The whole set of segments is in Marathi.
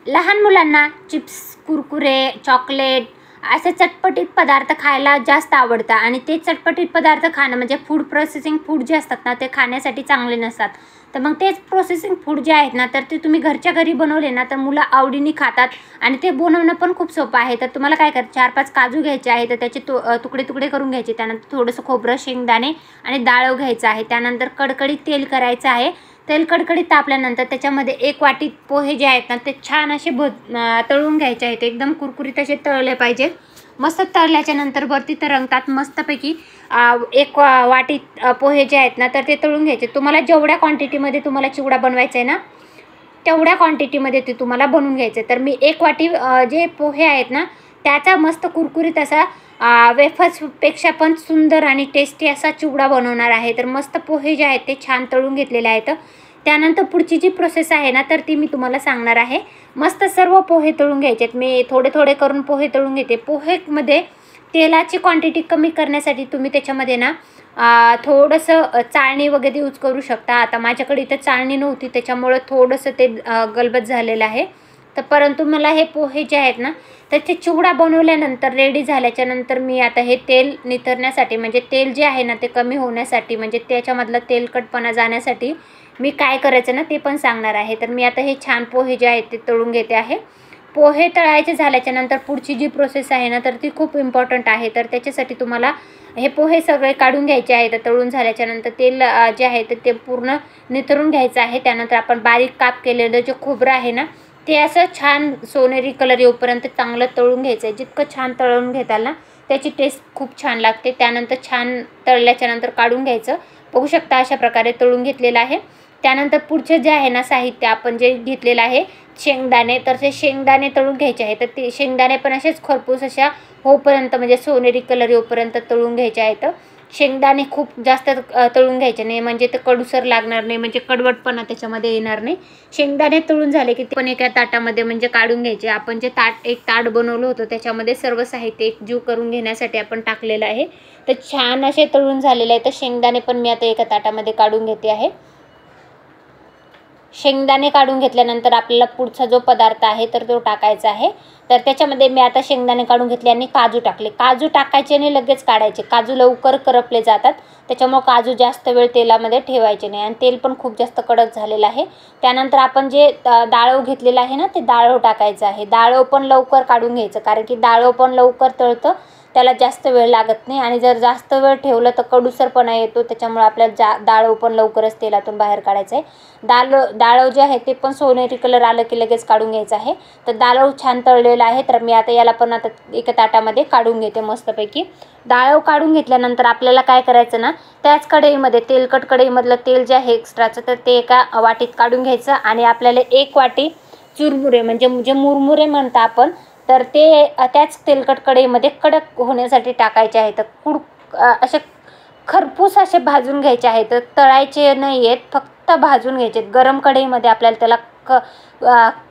लहान मुलांना चिप्स, कुरकुरे, चॉकलेट असे चटपटीत पदार्थ खायला जास्त आवडतात आणि ते चटपटीत पदार्थ खाणं म्हणजे फूड प्रोसेसिंग फूड जे असतात ना ते खाण्यासाठी चांगले नसतात. तर मग तेच प्रोसेसिंग फूड जे आहेत ना तर ते तुम्ही घरच्या घरी बनवले ना तर मुलं आवडीने खातात आणि ते बनवणं पण खूप सोपं आहे. तर तुम्हाला काय कर 4-5 काजू घ्यायचे आहे, तर त्याचे तुकडे तुकडे करून घ्यायचे. त्यानंतर थोडंसं खोबरं, शेंगदाणे आणि डाळव घ्यायचं आहे. त्यानंतर कडकडीत तेल करायचं आहे. तेल कडकडीत तापल्यानंतर त्याच्यामध्ये 1 वाटी पोहे जे आहेत ना ते छान असे तळून घ्यायचे आहेत. एकदम कुरकुरीत असे तळले पाहिजे. मस्त तळल्याच्या नंतर वरती तरंगतात मस्तपैकी. 1 वाटी पोहे जे आहेत ना तर ते तळून घ्यायचे. तुम्हाला जेवढ्या क्वांटिटीमध्ये तुम्हाला चिवडा बनवायचा आहे ना तेवढ्या क्वांटिटीमध्ये ते तुम्हाला बनवून घ्यायचं. तर मी 1 वाटी जे पोहे आहेत ना त्याचा मस्त कुरकुरीत असा वेफर्सपेक्षा पण सुंदर आणि टेस्टी असा चिवडा बनवणार आहे. तर मस्त पोहे जे आहेत ते छान तळून घेतलेले आहेत. त्यानंतर पुढची जी प्रोसेस आहे ना तर ती मी तुम्हाला सांगणार आहे. मस्त सर्व पोहे तळून घ्यायचे आहेत. मी थोडे थोडे करून पोहे तळून घेते. पोहेमध्ये तेलाची क्वांटिटी कमी करण्यासाठी तुम्ही त्याच्यामध्ये ना थोडंसं चाळणी वगैरे यूज करू शकता. आता माझ्याकडे इथं चाळणी नव्हती त्याच्यामुळं थोडंसं ते गलबत झालेलं आहे. तर परंतु मला हे पोहे जे आहेत ना तर ते चिवडा बनवल्यानंतर रेडी झाल्याच्यानंतर मी आता हे तेल निथरण्यासाठी म्हणजे तेल जे आहे ना ते कमी होण्यासाठी म्हणजे त्याच्यामधलं तेलकटपणा जाण्यासाठी मी काय करायचं ना ते पण सांगणार आहे. तर मी आता हे छान पोहे जे आहेत ते तळून घेते आहे. पोहे तळायचे झाल्याच्यानंतर पुढची जी प्रोसेस आहे ना तर ती खूप इम्पॉर्टंट आहे. तर त्याच्यासाठी तुम्हाला हे पोहे सगळे काढून घ्यायचे आहेत. तळून झाल्याच्यानंतर तेल जे आहे ते पूर्ण निथरून घ्यायचं आहे. त्यानंतर आपण बारीक काप केलेलं जे खोबरं आहे ना ते असं छान सोनेरी कलर येऊपर्यंत चांगलं तळून घ्यायचं आहे. जितकं छान तळून घेताल ना त्याची टेस्ट खूप छान लागते. त्यानंतर छान तळल्याच्यानंतर काढून घ्यायचं. बघू शकता अशा प्रकारे तळून घेतलेलं आहे. त्यानंतर पुढचे जे आहे ना साहित्य आपण जे घेतलेलं आहे शेंगदाणे, तर ते शेंगदाणे तळून घ्यायचे आहे. तर ते शेंगदाणे पण असेच खरपूस अशा होईपर्यंत म्हणजे सोनेरी कलर येऊपर्यंत तळून घ्यायचे आहेत. शेंगदाणे खूप जास्त तळून घ्यायचे नाही म्हणजे ते कडूसर लागणार नाही म्हणजे कडवटपणा त्याच्यामध्ये येणार नाही. शेंगदाणे तळून झाले की ते पण एका ताटामध्ये म्हणजे काढून घ्यायचे. आपण जे एक ताट बनवलं होतं त्याच्यामध्ये सर्व साहित्य एकजीव करून घेण्यासाठी आपण टाकलेलं आहे. तर छान असे तळून झालेले आहे. तर शेंगदाणे पण मी आता एका ताटामध्ये काढून घेते आहे. शेंगदाणे काढून घेतल्यानंतर आपल्याला पुढचा जो पदार्थ आहे तर तो टाकायचा आहे. तर त्याच्यामध्ये मी आता शेंगदाणे काढून घेतले आणि काजू टाकले. काजू टाकायचे आणि लगेच काढायचे. काजू लवकर करपले जातात त्याच्यामुळे काजू जास्त वेळ तेलामध्ये ठेवायचे नाही आणि तेल पण खूप जास्त कडक झालेलं आहे. त्यानंतर आपण जे डाळव घेतलेलं आहे ना ते डाळव टाकायचं आहे. डाळव पण लवकर काढून घ्यायचं कारण की डाळव पण लवकर तळतं, त्याला जास्त वेळ लागत नाही आणि जर जास्त वेळ ठेवलं तर कडूसरपणा येतो. त्याच्यामुळे आपल्याला डाळव पण लवकरच तेलातून बाहेर काढायचं आहे. डाळव जे आहे ते पण सोनेरी कलर आलं की लगेच काढून घ्यायचं आहे. तर डाळव छान तळलेलं आहे. तर मी आता याला पण आता एका ताटामध्ये काढून घेते मस्तपैकी. डाळव काढून घेतल्यानंतर आपल्याला काय करायचं ना त्याच कढईमध्ये तेलकट कढईमधलं तेल जे आहे एक्स्ट्राचं तर ते एका वाटीत काढून घ्यायचं आणि आपल्याला 1 वाटी चुरमुरे म्हणजे जे मुरमुरे म्हणता आपण तर ते त्याच तेलकट कढईमध्ये कडक होण्यासाठी टाकायचे आहेत. असे खरपूस असे भाजून घ्यायचे आहेत. तळायचे नाही आहेत, फक्त भाजून घ्यायचे. गरम कढईमध्ये आपल्याला त्याला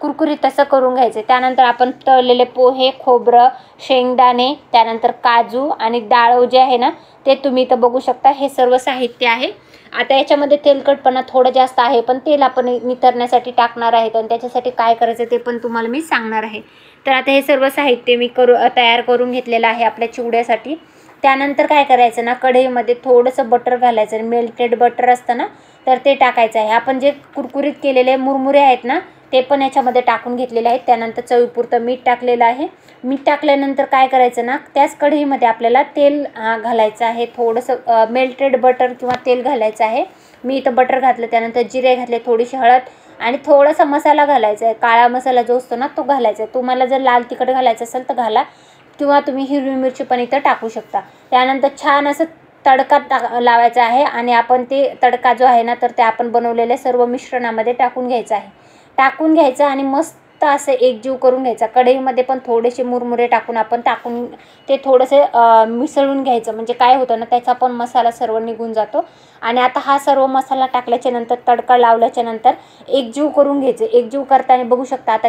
कुरकुरीत असं करून घ्यायचं. त्यानंतर आपण तळलेले पोहे, खोबरं, शेंगदाणे, त्यानंतर काजू आणि डाळव जे आहे ना ते तुम्ही इथं बघू शकता. हे सर्व साहित्य आहे. आता याच्यामध्ये तेलकटपणा थोडं जास्त आहे पण तेल आपण नितरण्यासाठी टाकणार आहेत आणि त्याच्यासाठी काय करायचं ते पण तुम्हाला मी सांगणार आहे. तर आता हे सर्व साहित्य मी तयार करून घेतलेलं आहे आपल्या चिवड्यासाठी. त्यानंतर काय करायचं ना कढईमध्ये थोडंसं बटर घालायचं. मेल्टेड बटर असतं ना तर ते टाकायचं आहे. आपण जे कुरकुरीत केलेले मुरमुरे आहेत ना ते पण याच्यामध्ये टाकून घेतलेले आहेत. त्यानंतर चवीपुरतं मीठ टाकलेलं आहे. मीठ टाकल्यानंतर काय करायचं ना त्याच कढईमध्ये आपल्याला तेल घालायचं आहे. थोडंसं मेल्टेड बटर किंवा तेल घालायचं आहे. मी इथं बटर घातलं. त्यानंतर जिरे घातले, थोडीशी हळद आणि थोडासा मसाला घालायचा आहे. काळा मसाला जो असतो ना तो घालायचा आहे. तुम्हाला जर लाल तिखट घालायचं असेल तर घाला किंवा तुम्ही हिरवी मिरची पण इथं टाकू शकता. त्यानंतर छान असं तडका लावायचा आहे आणि आपण ते तडका जो आहे ना तर ते आपण बनवलेल्या सर्व मिश्रणामध्ये टाकून घ्यायचं आहे. टाकून घ्यायचं आणि मस्त असं एकजीव करून घ्यायचा. कढईमध्ये पण थोडेसे मुरमुरे टाकून ते थोडंसं मिसळून घ्यायचं. म्हणजे काय होतं ना त्याचा पण मसाला सर्व निघून जातो. आणि आता हा सर्व मसाला टाकल्याच्या नंतर तडका लावल्याच्या नंतर एकजीव करून घ्यायचं. एकजीव करताना बघू शकता आता